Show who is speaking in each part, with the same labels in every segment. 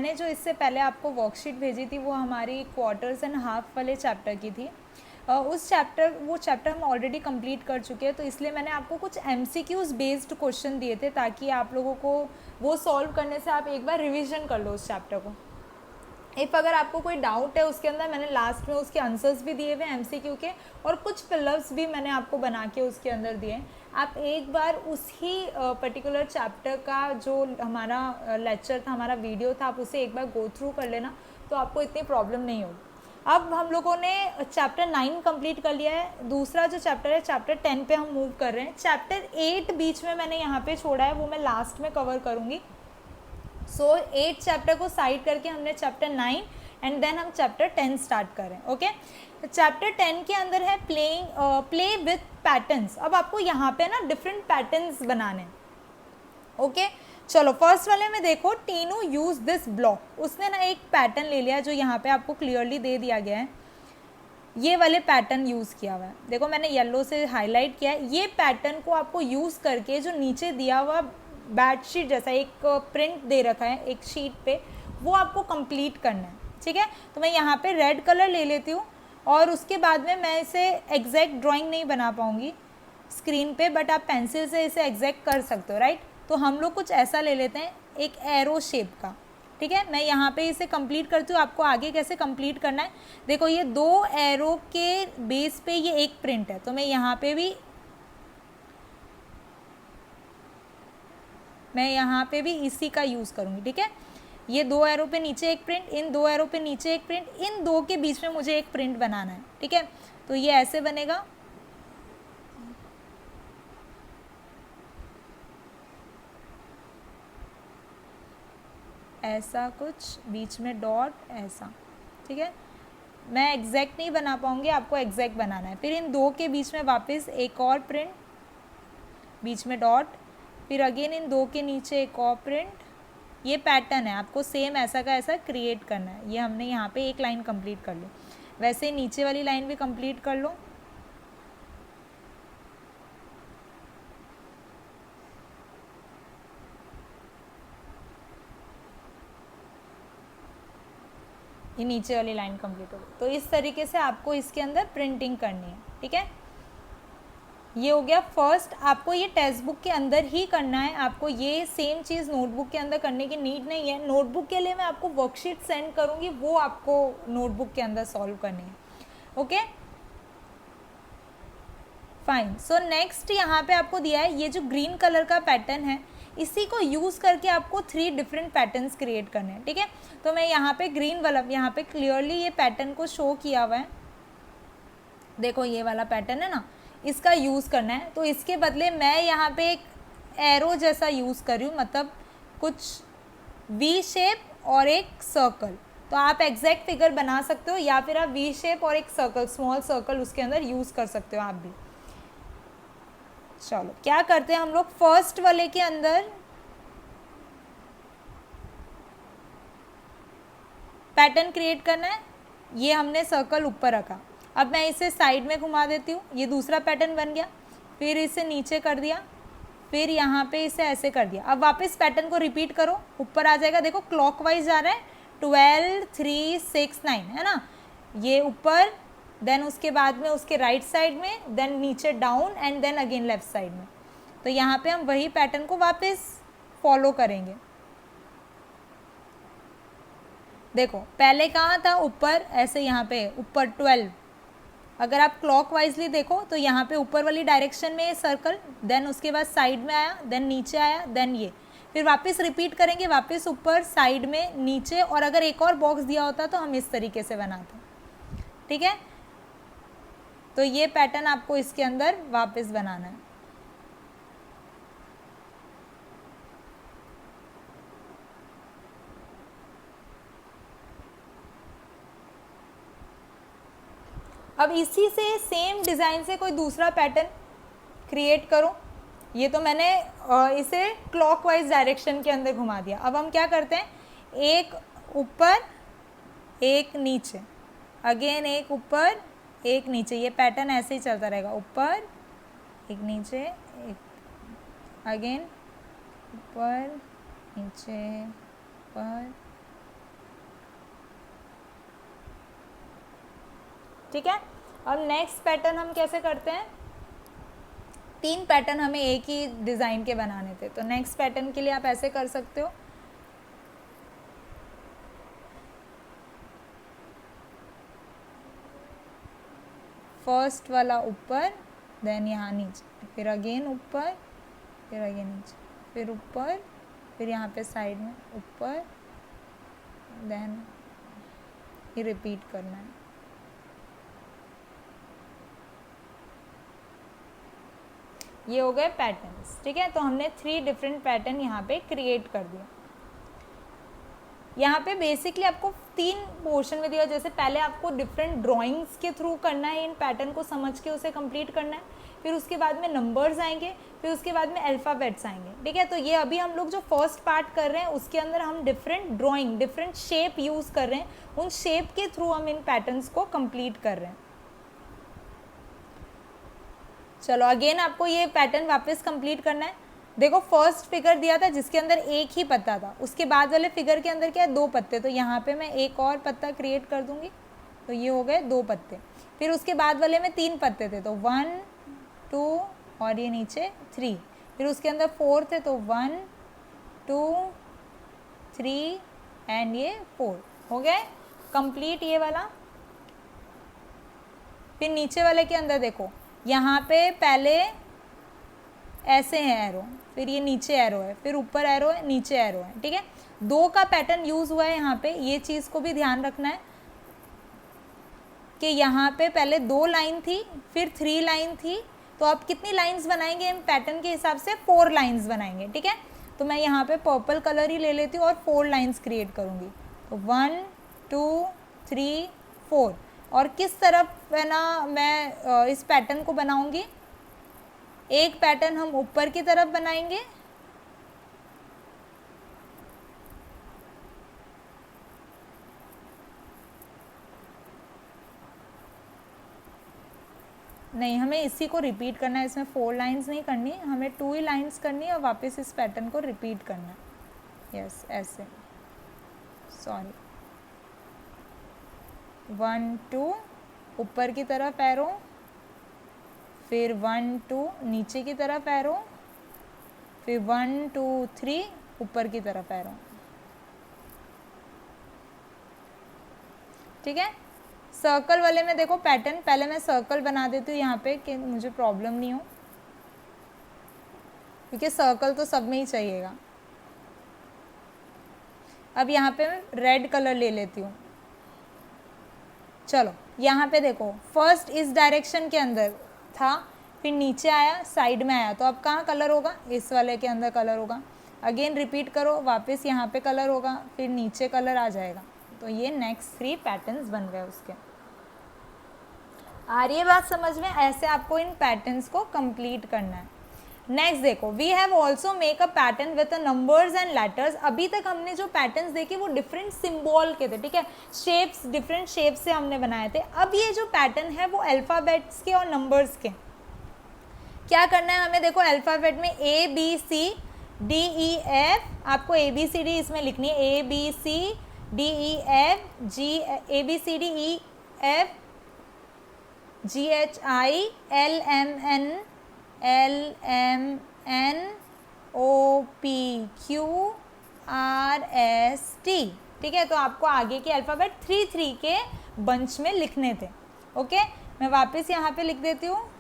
Speaker 1: मैंने जो इससे पहले आपको वर्कशीट भेजी थी वो हमारी क्वार्टर्स एंड हाफ वाले चैप्टर की थी। वो चैप्टर हम ऑलरेडी कंप्लीट कर चुके हैं, तो इसलिए मैंने आपको कुछ MCQs बेस्ड क्वेश्चन दिए थे ताकि आप लोगों को वो सॉल्व करने से आप एक बार रिविजन कर लो उस चैप्टर को। इफ़ अगर आपको कोई डाउट है उसके अंदर, मैंने लास्ट में उसके आंसर्स भी दिए हुए MCQ के, और कुछ पिलर्स भी मैंने आपको बना के उसके अंदर दिए। आप एक बार उसी पर्टिकुलर चैप्टर का जो हमारा लेक्चर था, हमारा वीडियो था, आप उसे एक बार गो थ्रू कर लेना, तो आपको इतनी प्रॉब्लम नहीं होगी। अब हम लोगों ने चैप्टर 9 कंप्लीट कर लिया है। दूसरा जो चैप्टर है, चैप्टर 10 पे हम मूव कर रहे हैं। चैप्टर 8 बीच में मैंने यहाँ पे छोड़ा है, वो मैं लास्ट में कवर करूँगी। सो 8 चैप्टर को साइड करके हमने चैप्टर 9 एंड देन हम चैप्टर 10 स्टार्ट करें। ओके, चैप्टर 10 के अंदर है प्ले विथ पैटर्न्स। अब आपको यहाँ पे ना डिफरेंट पैटर्न्स बनाने। ओके, चलो फर्स्ट वाले में देखो, टीनू यूज दिस ब्लॉक। उसने ना एक पैटर्न ले लिया जो यहाँ पे आपको क्लियरली दे दिया गया है, ये वाले पैटर्न यूज़ किया हुआ है। देखो मैंने येलो से हाईलाइट किया है। ये पैटर्न को आपको यूज़ करके जो नीचे दिया हुआ बेडशीट जैसा एक प्रिंट दे रखा है एक शीट पे, वो आपको कंप्लीट करना है। ठीक है, तो मैं यहाँ पे रेड कलर ले लेती हूँ, और उसके बाद में मैं इसे एग्जैक्ट ड्राइंग नहीं बना पाऊँगी स्क्रीन पे, बट आप पेंसिल से इसे एग्जैक्ट कर सकते हो, राइट। तो हम लोग कुछ ऐसा ले लेते हैं, एक एरो शेप का। ठीक है, मैं यहाँ पे इसे कंप्लीट करती हूँ, आपको आगे कैसे कंप्लीट करना है। देखो ये 2 एरो के बेस पे ये एक प्रिंट है, तो मैं यहाँ पे भी इसी का यूज़ करूँगी। ठीक है, ये 2 एरो पे नीचे एक प्रिंट, इन 2 एरो पे नीचे एक प्रिंट, इन 2 के बीच में मुझे एक प्रिंट बनाना है। ठीक है, तो ये ऐसे बनेगा, ऐसा कुछ, बीच में डॉट ऐसा। ठीक है, मैं एग्जैक्ट नहीं बना पाऊँगी, आपको एग्जैक्ट बनाना है। फिर इन 2 के बीच में वापस एक और प्रिंट, बीच में डॉट, फिर अगेन इन 2 के नीचे एक और प्रिंट। ये पैटर्न है, आपको सेम ऐसा का ऐसा क्रिएट करना है। ये हमने यहाँ पे एक लाइन कंप्लीट कर ली, वैसे ही नीचे वाली लाइन भी कंप्लीट कर लो। ये नीचे वाली लाइन कंप्लीट हो गई। तो इस तरीके से आपको इसके अंदर प्रिंटिंग करनी है। ठीक है, ये हो गया फर्स्ट। आपको ये टेक्स्ट बुक के अंदर ही करना है, आपको ये सेम चीज़ नोटबुक के अंदर करने की नीड नहीं है। नोटबुक के लिए मैं आपको वर्कशीट सेंड करूँगी, वो आपको नोटबुक के अंदर सॉल्व करनी है। Okay fine. सो नेक्स्ट यहाँ पे आपको दिया है ये जो ग्रीन कलर का पैटर्न है, इसी को यूज़ करके आपको 3 डिफरेंट पैटर्न्स क्रिएट करने हैं। ठीक है, तो मैं यहाँ पे ग्रीन वाला, यहाँ पे क्लियरली ये पैटर्न को शो किया हुआ है। देखो ये वाला पैटर्न है ना, इसका यूज़ करना है। तो इसके बदले मैं यहाँ पे एक एरो जैसा यूज़ कर रही हूँ, मतलब कुछ वी शेप और एक सर्कल। तो आप एग्जैक्ट फिगर बना सकते हो, या फिर आप वी शेप और एक सर्कल, स्मॉल सर्कल उसके अंदर यूज़ कर सकते हो आप भी। चलो क्या करते हैं हम लोग, फर्स्ट वाले के अंदर पैटर्न क्रिएट करना है। ये हमने सर्कल ऊपर रखा, अब मैं इसे साइड में घुमा देती हूँ, ये दूसरा पैटर्न बन गया। फिर इसे नीचे कर दिया, फिर यहाँ पे इसे ऐसे कर दिया। अब वापस पैटर्न को रिपीट करो, ऊपर आ जाएगा। देखो क्लॉकवाइज जा रहा है, 12 3 6 9 है ना, ये ऊपर, देन उसके बाद में उसके राइट साइड में, देन नीचे down, and then again left side में। तो यहाँ पे हम वही पैटर्न को वापस फॉलो करेंगे। देखो पहले कहाँ था, ऊपर, ऐसे यहाँ पे ऊपर 12। अगर आप क्लॉकवाइजली देखो तो यहाँ पे ऊपर वाली डायरेक्शन में सर्कल, देन उसके बाद साइड में आया, देन नीचे आया, देन ये, फिर वापस रिपीट करेंगे, वापस ऊपर, साइड में, नीचे। और अगर एक और बॉक्स दिया होता तो हम इस तरीके से बनाते। ठीक है, तो ये पैटर्न आपको इसके अंदर वापस बनाना है। अब इसी से सेम डिज़ाइन से कोई दूसरा पैटर्न क्रिएट करो। ये तो मैंने इसे क्लॉकवाइज डायरेक्शन के अंदर घुमा दिया। अब हम क्या करते हैं, एक ऊपर एक नीचे, अगेन एक ऊपर एक नीचे, ये पैटर्न ऐसे ही चलता रहेगा, ऊपर एक नीचे, एक अगेन ऊपर नीचे, ऊपर ठीक है। अब नेक्स्ट पैटर्न हम कैसे करते हैं, 3 पैटर्न हमें एक ही डिज़ाइन के बनाने थे, तो नेक्स्ट पैटर्न के लिए आप ऐसे कर सकते हो, फर्स्ट वाला ऊपर, देन यहाँ नीचे, फिर अगेन ऊपर, फिर अगेन नीचे, फिर ऊपर, फिर यहाँ पे साइड में ऊपर, देन ये रिपीट करना है। ये हो गए पैटर्न्स, ठीक है। तो हमने 3 डिफरेंट पैटर्न यहाँ पे क्रिएट कर दिया। यहाँ पे बेसिकली आपको 3 पोर्शन में दिया, जैसे पहले आपको डिफरेंट ड्राइंग्स के थ्रू करना है, इन पैटर्न को समझ के उसे कंप्लीट करना है, फिर उसके बाद में नंबर्स आएंगे, फिर उसके बाद में अल्फ़ाबेट्स आएंगे, ठीक है। तो ये अभी हम लोग जो फर्स्ट पार्ट कर रहे हैं उसके अंदर हम different drawing, different shape use कर रहे हैं, उन शेप के थ्रू हम इन पैटर्न्स को कंप्लीट कर रहे हैं। चलो अगेन आपको ये पैटर्न वापस कंप्लीट करना है। देखो फर्स्ट फिगर दिया था जिसके अंदर एक ही पत्ता था, उसके बाद वाले फिगर के अंदर क्या है, 2 पत्ते, तो यहाँ पे मैं एक और पत्ता क्रिएट कर दूंगी, तो ये हो गए 2 पत्ते। फिर उसके बाद वाले में 3 पत्ते थे, तो 1 2 और ये नीचे 3, फिर उसके अंदर 4 थे, तो 1 2 3 एंड ये 4 हो गए कंप्लीट ये वाला। फिर नीचे वाले के अंदर देखो, यहाँ पे पहले ऐसे है एरो, फिर ये नीचे एरो है, फिर ऊपर एरो है, नीचे एरो है, ठीक है। 2 का पैटर्न यूज़ हुआ है यहाँ पे, ये चीज़ को भी ध्यान रखना है कि यहाँ पे पहले 2 लाइन थी, फिर 3 लाइन थी, तो आप कितनी लाइंस बनाएंगे हम पैटर्न के हिसाब से, 4 लाइंस बनाएंगे, ठीक है। तो मैं यहाँ पे पर्पल कलर ही ले लेती हूँ और 4 लाइंस क्रिएट करूँगी, तो 1 2 3 4। और किस तरफ है ना मैं इस पैटर्न को बनाऊँगी, एक पैटर्न हम ऊपर की तरफ बनाएंगे, नहीं हमें इसी को रिपीट करना है, इसमें 4 लाइंस नहीं करनी, हमें 2 ही लाइंस करनी है और वापस इस पैटर्न को रिपीट करना है। यस ऐसे, सॉरी 1 2 ऊपर की तरफ एरो, फिर 1 2 नीचे की तरफ एरो, फिर 1 2 3 ऊपर की तरफ एरो, ठीक है। सर्कल वाले में देखो पैटर्न, पहले मैं सर्कल बना देती हूँ यहाँ पे कि मुझे प्रॉब्लम नहीं हो, क्योंकि सर्कल तो सब में ही चाहिएगा। अब यहाँ पे मैं रेड कलर ले लेती हूँ। चलो यहाँ पे देखो, फर्स्ट इस डायरेक्शन के अंदर था, फिर नीचे आया, साइड में आया, तो अब कहाँ कलर होगा, इस वाले के अंदर कलर होगा। अगेन रिपीट करो, वापस यहाँ पे कलर होगा, फिर नीचे कलर आ जाएगा। तो ये नेक्स्ट 3 पैटर्न्स बन गए उसके। आ रही है बात समझ में, ऐसे आपको इन पैटर्न्स को कंप्लीट करना है। नेक्स्ट देखो, we have also make a pattern with numbers and letters. अभी तक हमने जो पैटर्न्स देखे वो डिफरेंट सिंबल के थे, ठीक है, शेप्स, डिफरेंट शेप्स से हमने बनाए थे। अब ये जो पैटर्न है वो अल्फ़ाबेट्स के और नंबर्स के। क्या करना है हमें, देखो अल्फ़ाबेट में A B C D E F, आपको A B C D इसमें लिखनी है, A B C D E F G, A B C D E F G H I L M N L M N O P Q R S T, ठीक है। तो आपको आगे के alphabet 3 के बंच में लिखने थे। ओके, मैं वापस यहाँ पे लिख देती हूँ।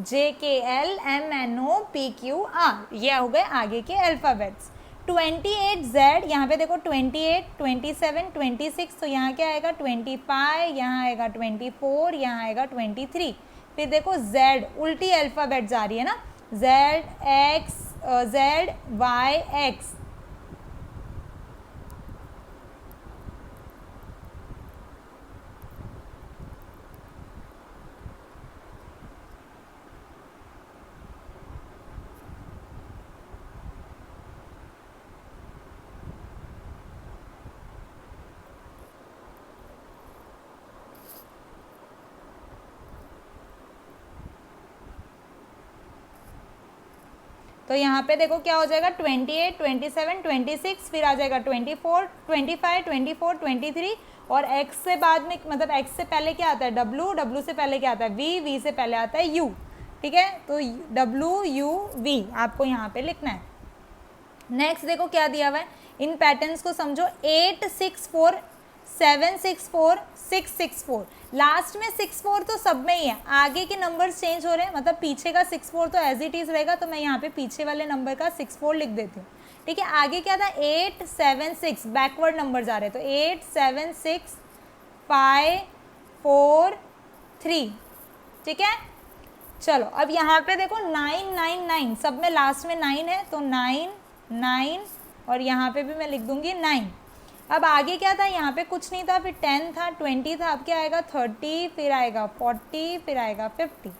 Speaker 1: JKLMNOPQR, ये हो गए आगे के अल्फ़ाबेट्स। 28Z, यहाँ पे देखो 28, 27, 26, तो यहाँ क्या आएगा 25, यहाँ आएगा 24, यहाँ आएगा 23। फिर देखो Z, उल्टी अल्फ़ाबेट्स आ रही है ना, ZY X, तो यहाँ पे देखो क्या हो जाएगा 28, 27, 26, फिर आ जाएगा 24, 25, 24, 23 और x से बाद में मतलब x से पहले क्या आता है w, w से पहले क्या आता है v, v से पहले आता है u, ठीक है। तो w u v आपको यहाँ पे लिखना है। नेक्स्ट देखो क्या दिया हुआ है, इन पैटर्न्स को समझो 8, 6, 4, 7, 6, 4, 6, 6, 4, लास्ट में 6, 4 तो सब में ही है, आगे के नंबर्स चेंज हो रहे हैं, मतलब पीछे का 6, 4 तो एज इट इज रहेगा, तो मैं यहाँ पे पीछे वाले नंबर का 6, 4 लिख देती हूँ, ठीक है। आगे क्या था 8, 7, 6 बैकवर्ड नंबर आ रहे हैं, तो 8, 7, 6, 5, 4, 3, ठीक है। चलो अब यहाँ पे देखो 9, 9, 9 सब में लास्ट में 9 है, तो 9, 9 और यहाँ पे भी मैं लिख दूंगी 9। अब आगे क्या था, यहाँ पे कुछ नहीं था, फिर 10 था, 20 था, अब क्या आएगा 30, फिर आएगा 40, फिर आएगा 50,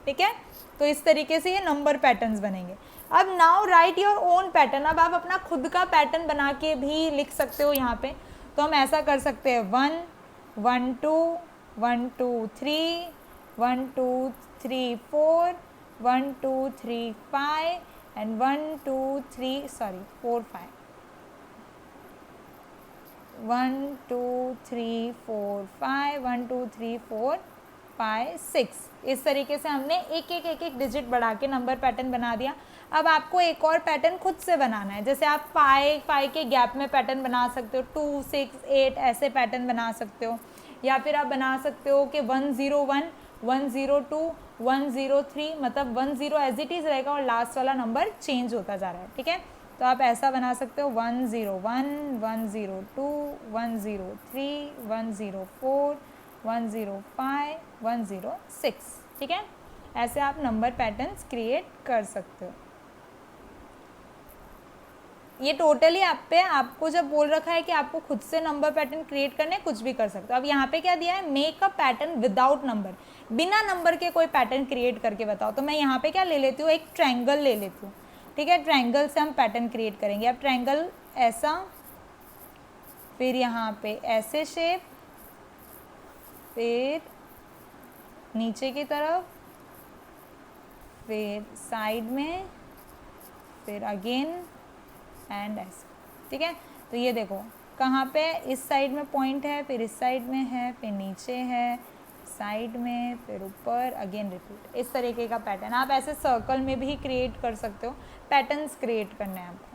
Speaker 1: ठीक है। तो इस तरीके से ये नंबर पैटर्न्स बनेंगे। अब now right your own pattern, अब आप अपना खुद का पैटर्न बना के भी लिख सकते हो यहाँ पे। तो हम ऐसा कर सकते हैं 1, 1, 2, 1, 2, 3, 1, 2, 3, 4, 1, 2, 3, 5 and 1, 2, 3 sorry 4, 5, 1, 2, 3, 4, 5, 1, 2, 3, 4, 5, 6 इस तरीके से हमने एक डिजिट बढ़ा के नंबर पैटर्न बना दिया। अब आपको एक और पैटर्न खुद से बनाना है, जैसे आप 5 के गैप में पैटर्न बना सकते हो, 2, 6, 8 ऐसे पैटर्न बना सकते हो, या फिर आप बना सकते हो कि 101, 102, 103 मतलब 10 एज इट इज़ रहेगा और लास्ट वाला नंबर चेंज होता जा रहा है, ठीक है। तो आप ऐसा बना सकते हो 101, 102, 103, 104, 105, 106, ठीक है। ऐसे आप नंबर पैटर्न्स क्रिएट कर सकते हो। ये टोटली आप पे, आपको जब बोल रखा है कि आपको खुद से नंबर पैटर्न क्रिएट करने, कुछ भी कर सकते हो। अब यहाँ पे क्या दिया है, make a pattern without number, बिना नंबर के कोई पैटर्न क्रिएट करके बताओ। तो मैं यहाँ पे क्या ले लेती हूँ, एक ट्रायंगल ले लेती हूँ, ठीक है। ट्रायंगल से हम पैटर्न क्रिएट करेंगे। अब ट्रायंगल ऐसा, फिर यहाँ पे ऐसे शेप, फिर नीचे की तरफ, फिर साइड में, फिर अगेन एंड ऐसे, ठीक है। तो ये देखो कहाँ पे, इस साइड में पॉइंट है, फिर इस साइड में है, फिर नीचे है, साइड में, फिर ऊपर, अगेन रिपीट, इस तरीके का पैटर्न। आप ऐसे सर्कल में भी क्रिएट कर सकते हो, पैटर्न्स क्रिएट करने हैं आपको।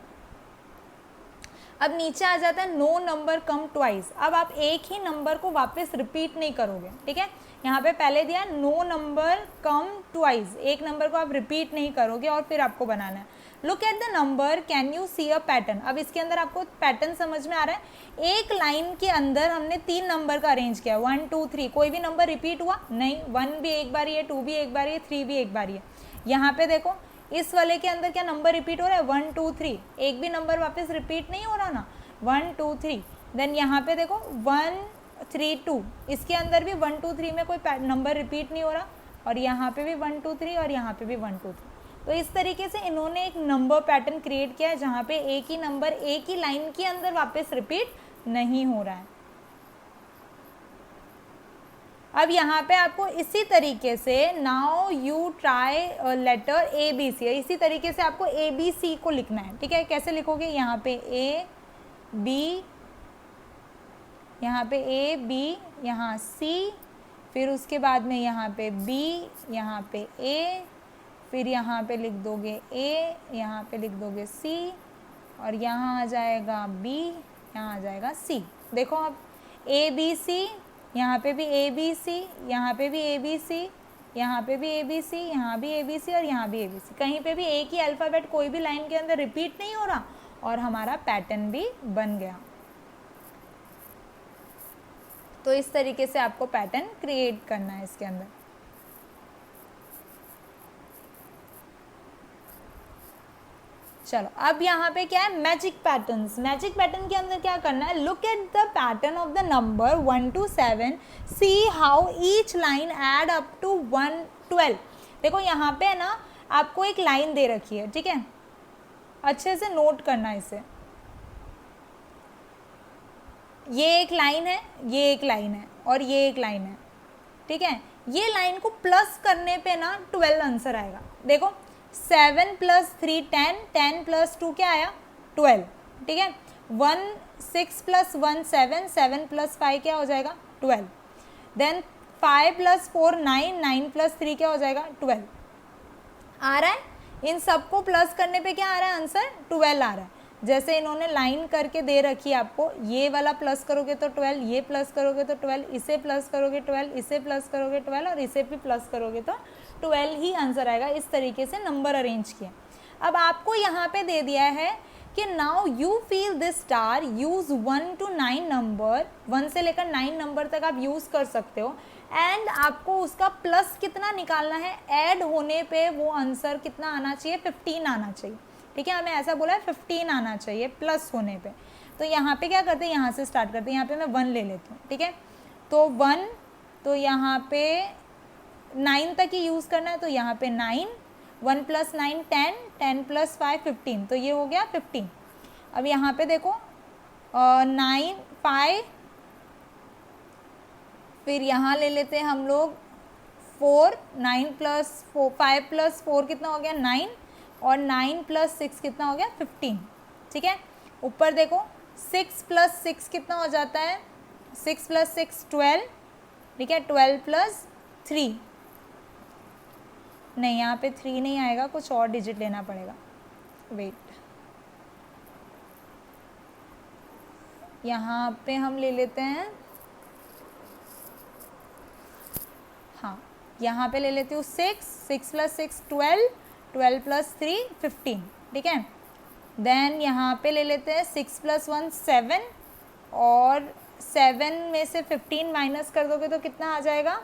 Speaker 1: अब नीचे आ जाता है नो नंबर कम ट्वाइस। अब आप एक ही नंबर को वापस रिपीट नहीं करोगे, ठीक है। यहाँ पे पहले दिया नो नंबर कम ट्वाइस, एक नंबर को आप रिपीट नहीं करोगे और फिर आपको बनाना है। Look at the number, can you see a pattern. अब इसके अंदर आपको पैटर्न समझ में आ रहा है। एक लाइन के अंदर हमने 3 नंबर का अरेंज किया, 1, 2, 3, कोई भी नंबर रिपीट हुआ नहीं, 1 भी एक बार है, 2 भी एक बार है, 3 भी एक बार है। यहाँ पे देखो इस वाले के अंदर क्या नंबर रिपीट हो रहा है, 1, 2, 3, एक भी नंबर वापस रिपीट नहीं हो रहा ना, 1, 2, 3। देन यहाँ पे देखो 1, 3, 2, इसके अंदर भी 1, 2, 3 में कोई नंबर रिपीट नहीं हो रहा, और यहाँ पे भी 1, 2, 3 और यहाँ पे भी 1, 2, 3। तो इस तरीके से इन्होंने एक नंबर पैटर्न क्रिएट किया है जहाँ पे एक ही नंबर एक ही लाइन के अंदर वापस रिपीट नहीं हो रहा है। अब यहाँ पे आपको इसी तरीके से now you try later ABC, इसी तरीके से आपको ABC को लिखना है, ठीक है। कैसे लिखोगे, यहाँ पे A B, यहाँ पे A B, यहाँ C, फिर उसके बाद में यहाँ पे B, यहाँ पे A, फिर यहाँ पे लिख दोगे A, यहाँ पे लिख दोगे C, और यहाँ आ जाएगा B, यहाँ आ जाएगा C। देखो अब ABC, यहाँ पे भी ABC, यहाँ पे भी ABC, यहाँ पे भी ABC, यहाँ भी ABC और यहाँ भी ABC। कहीं पे भी एक ही अल्फ़ाबेट कोई भी लाइन के अंदर रिपीट नहीं हो रहा और हमारा पैटर्न भी बन गया। तो इस तरीके से आपको पैटर्न क्रिएट करना है इसके अंदर। चलो अब यहाँ पे क्या है, मैजिक पैटर्न्स। मैजिक पैटर्न के अंदर क्या करना है, look at the pattern of the number 1 to 7, see how each line add up to 112। देखो यहाँ पे है ना, आपको एक लाइन दे रखी है, ठीक है, अच्छे से नोट करना है इसे। ये एक लाइन है, ये एक लाइन है और ये एक लाइन है, ठीक है। ये लाइन को प्लस करने पे ना 12 आंसर आएगा। देखो 7 प्लस 3 10, 10 प्लस 2 क्या आया 12, ठीक है। 1 6 प्लस 1 7, 7 प्लस 5 क्या हो जाएगा 12। देन 5 प्लस 4 9, 9 प्लस 3 क्या हो जाएगा 12 आ रहा है। इन सबको प्लस करने पे क्या आ रहा है आंसर 12 आ रहा है। जैसे इन्होंने लाइन करके दे रखी है आपको, ये वाला प्लस करोगे तो 12, ये प्लस करोगे तो 12, इसे प्लस करोगे 12, इसे प्लस करोगे 12 और इसे भी प्लस करोगे तो 12 ही आंसर आएगा। इस तरीके से नंबर अरेंज किए। अब आपको यहाँ पे दे दिया है कि now you feel this star, use 1 to 9 number, 1 से लेकर 9 नंबर तक आप यूज कर सकते हो। एंड आपको उसका प्लस कितना निकालना है, ऐड होने पे वो आंसर कितना आना चाहिए 15 आना चाहिए, ठीक है। हमें ऐसा बोला है 15 आना चाहिए प्लस होने पे। तो यहाँ पे क्या करते हैं, यहाँ से स्टार्ट करते हैं। यहाँ पे मैं 1 ले लेती हूँ, ठीक है। तो 1, तो यहाँ पे 9 तक ही यूज़ करना है, तो यहाँ पे 9, 1 प्लस 9 10, 10 प्लस 5 15, तो ये हो गया 15। अब यहाँ पे देखो 9 5, फिर यहाँ ले लेते हैं हम लोग 4, 9 प्लस 4 5 प्लस 4 कितना हो गया 9, और 9 प्लस 6 कितना हो गया 15, ठीक है। ऊपर देखो 6 प्लस 6 कितना हो जाता है, 6 प्लस 6 12, ठीक है। 12 प्लस 3, नहीं यहाँ पे 3 नहीं आएगा, कुछ और डिजिट लेना पड़ेगा, वेट। यहाँ पे हम ले लेते हैं, हाँ यहाँ पे ले लेती हूँ 6, 6 प्लस 6 12, 12 प्लस 3 15, ठीक है। देन यहाँ पे ले लेते हैं 6 प्लस 1 7, और 7 में से 15 माइनस कर दोगे तो कितना आ जाएगा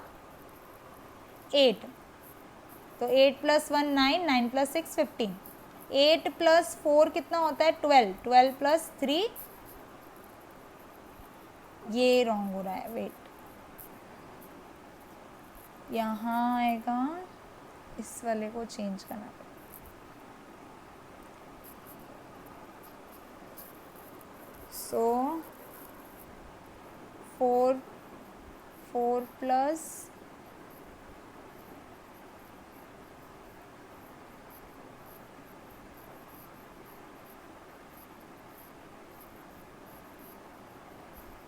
Speaker 1: 8, तो 8 प्लस 1 9, 9 प्लस 6 15, 8 प्लस 4 कितना होता है 12, 12 प्लस 3, ये रॉन्ग हो रहा है, वेट, यहाँ आएगा, इस वाले को चेंज करना पड़ेगा। सो 4 प्लस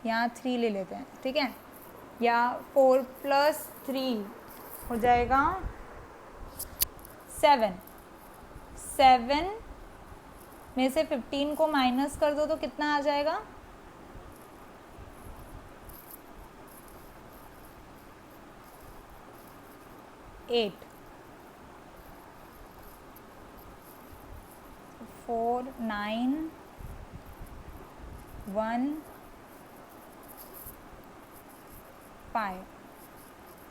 Speaker 1: यहाँ 3 ले लेते हैं, ठीक है, या 4 प्लस 3 हो जाएगा 7, 7 में से 15 को माइनस कर दो तो कितना आ जाएगा 8, 4 9 1 5,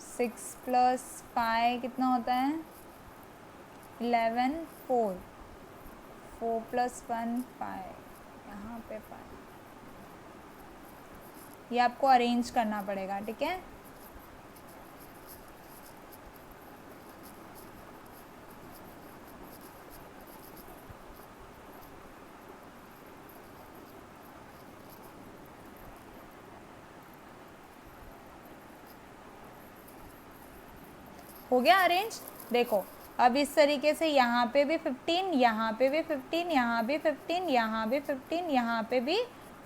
Speaker 1: 6 प्लस 5 कितना होता है 11, 4, 4 प्लस 1 5, यहाँ पे 5, ये आपको अरेंज करना पड़ेगा, ठीक है। हो गया अरेंज, देखो अब इस तरीके से यहाँ पे भी 15, यहाँ पे भी 15, यहाँ भी 15, यहाँ भी 15, यहाँ पे भी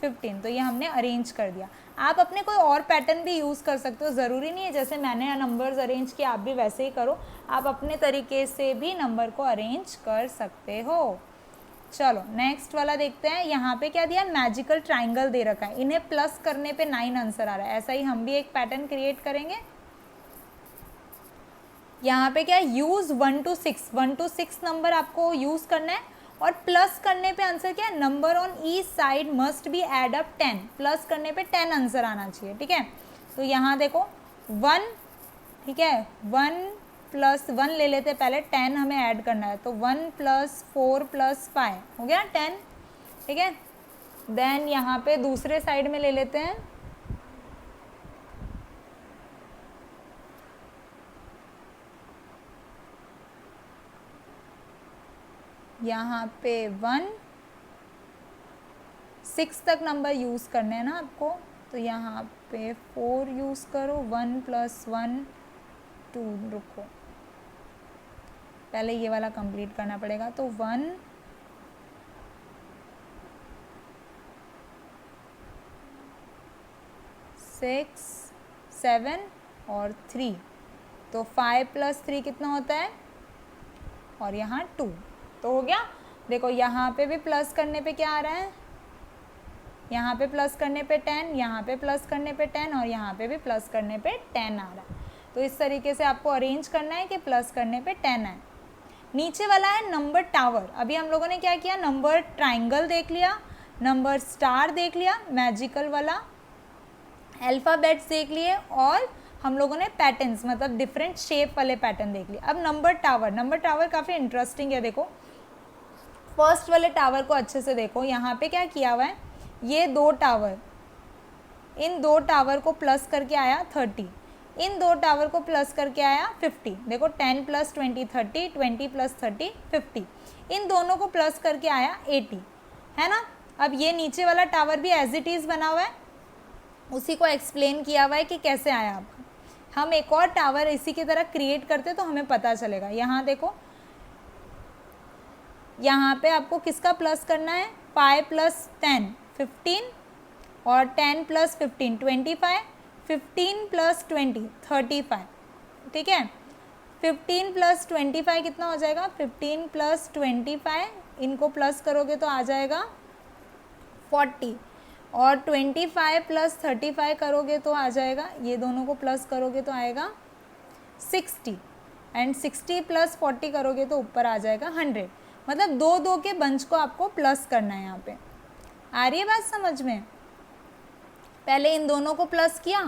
Speaker 1: 15, तो ये हमने अरेंज कर दिया। आप अपने कोई और पैटर्न भी यूज़ कर सकते हो, ज़रूरी नहीं है जैसे मैंने नंबर्स अरेंज किया आप भी वैसे ही करो, आप अपने तरीके से भी नंबर को अरेंज कर सकते हो। चलो नेक्स्ट वाला देखते हैं। यहाँ पे क्या दिया, मैजिकल ट्राइंगल दे रखा है, इन्हें प्लस करने पे 9 आंसर आ रहा है। ऐसा ही हम भी एक पैटर्न क्रिएट करेंगे। यहाँ पे क्या है, यूज़ 1 to 6, 1 to 6 नंबर आपको यूज़ करना है, और प्लस करने पे आंसर क्या है, number on each side must be add up 10, plus करने पे 10 आंसर आना चाहिए, ठीक है। तो यहाँ देखो 1, ठीक है, 1 प्लस 1 ले लेते हैं पहले, 10 हमें ऐड करना है, तो 1 प्लस 4 प्लस 5 हो गया 10, ठीक है। देन यहाँ पे दूसरे साइड में ले लेते हैं, यहाँ पे 1 6 तक नंबर यूज़ करने हैं ना आपको, तो यहाँ पे 4 यूज़ करो, 1 प्लस 1 2, रुको पहले ये वाला कंप्लीट करना पड़ेगा। तो 1 6 7 और 3, तो 5 + 3 कितना होता है, और यहाँ 2, तो हो गया। देखो यहाँ पे भी प्लस करने पे क्या आ रहा है, यहाँ पे प्लस करने पे 10, यहाँ पे प्लस करने पे 10 और यहाँ पे भी प्लस करने पे 10 आ रहा है। तो इस तरीके से आपको अरेंज करना है कि प्लस करने पे 10 आए। नीचे वाला है नंबर टावर। अभी हम लोगों ने क्या किया, नंबर ट्राइंगल देख लिया, नंबर स्टार देख लिया, मैजिकल वाला, अल्फ़ाबेट्स देख लिए, और हम लोगों ने पैटर्न्स मतलब डिफरेंट शेप वाले पैटर्न देख लिए। अब नंबर टावर, नंबर टावर काफ़ी इंटरेस्टिंग है। देखो फर्स्ट वाले टावर को अच्छे से देखो, यहाँ पे क्या किया हुआ है, ये 2 टावर, इन 2 टावर को प्लस करके आया 30, इन 2 टावर को प्लस करके आया 50। देखो 10 + 20 30, 20 + 30 50, इन दोनों को प्लस करके आया 80, है ना। अब ये नीचे वाला टावर भी एज इट इज़ बना हुआ है, उसी को एक्सप्लेन किया हुआ है कि कैसे आया आपका। हम एक और टावर इसी की तरह क्रिएट करते तो हमें पता चलेगा। यहाँ देखो, यहाँ पे आपको किसका प्लस करना है, 5 + 10 15, और 10 + 15 25, 15 + 20 35, ठीक है। 15 + 25 कितना हो जाएगा, 15 + 25, इनको प्लस करोगे तो आ जाएगा 40, और 25 + 35 करोगे तो आ जाएगा, ये दोनों को प्लस करोगे तो आएगा 60, एंड 60 + 40 करोगे तो ऊपर आ जाएगा 100। मतलब 2 के बंच को आपको प्लस करना है। यहाँ पे आ रही है बात समझ में। पहले इन दोनों को प्लस किया,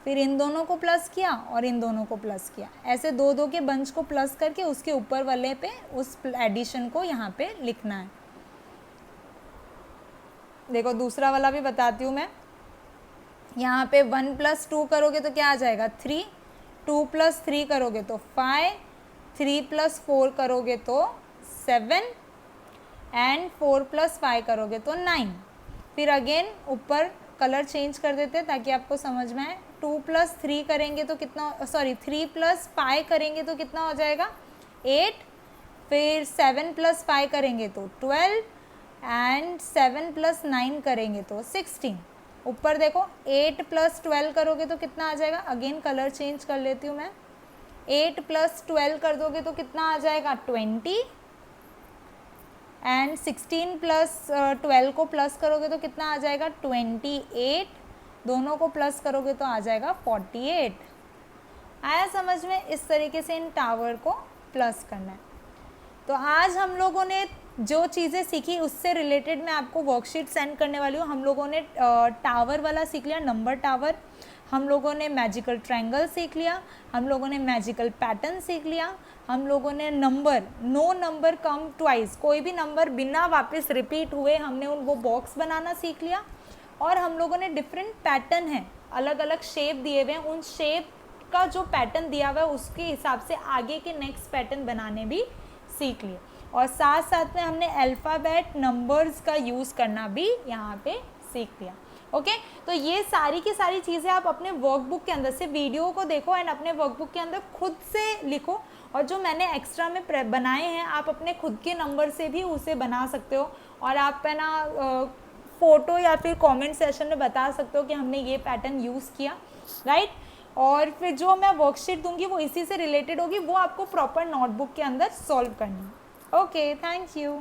Speaker 1: फिर इन दोनों को प्लस किया, और इन दोनों को प्लस किया, ऐसे 2 के बंच को प्लस करके उसके ऊपर वाले पे उस एडिशन को यहाँ पे लिखना है। देखो दूसरा वाला भी बताती हूँ मैं। यहाँ पे 1 + 2 करोगे तो क्या आ जाएगा 3, 2 + 3 करोगे तो 5, 3 + 4 करोगे तो 7, एंड 4 + 5 करोगे तो 9। फिर अगेन ऊपर कलर चेंज कर देते ताकि आपको समझ में आए। 2 + 3 करेंगे तो कितना, सॉरी 3 + 5 करेंगे तो कितना हो जाएगा 8, फिर 7 + 5 करेंगे तो 12, एंड 7 + 9 करेंगे तो 16। ऊपर देखो 8 + 12 करोगे तो कितना आ जाएगा, अगेन कलर चेंज कर लेती हूँ मैं। 8 + 12 कर दोगे तो कितना आ जाएगा 20, एंड 16 + 12 को प्लस करोगे तो कितना आ जाएगा 28, दोनों को प्लस करोगे तो आ जाएगा 48। आया समझ में। इस तरीके से इन टावर को प्लस करना है। तो आज हम लोगों ने जो चीज़ें सीखी उससे रिलेटेड मैं आपको वर्कशीट सेंड करने वाली हूँ। हम लोगों ने टावर वाला सीख लिया, नंबर टावर, हम लोगों ने मैजिकल ट्रायंगल सीख लिया, हम लोगों ने मैजिकल पैटर्न सीख लिया, हम लोगों ने number, no number come twice, कोई भी नंबर बिना वापस रिपीट हुए हमने वो बॉक्स बनाना सीख लिया, और हम लोगों ने डिफरेंट पैटर्न है, अलग अलग शेप दिए हुए हैं, उन शेप का जो पैटर्न दिया हुआ है उसके हिसाब से आगे के नेक्स्ट पैटर्न बनाने भी सीख लिए, और साथ साथ में हमने अल्फ़ाबेट नंबर्स का यूज़ करना भी यहाँ पे सीख लिया। ओके, तो ये सारी की सारी चीज़ें आप अपने वर्कबुक के अंदर से वीडियो को देखो एंड अपने वर्कबुक के अंदर खुद से लिखो, और जो मैंने एक्स्ट्रा में बनाए हैं आप अपने खुद के नंबर से भी उसे बना सकते हो, और आप है ना फ़ोटो या फिर कमेंट सेशन में बता सकते हो कि हमने ये पैटर्न यूज़ किया, राइट। और फिर जो मैं वर्कशीट दूंगी वो इसी से रिलेटेड होगी, वो आपको प्रॉपर नोटबुक के अंदर सॉल्व करनी है। Okay, thank you.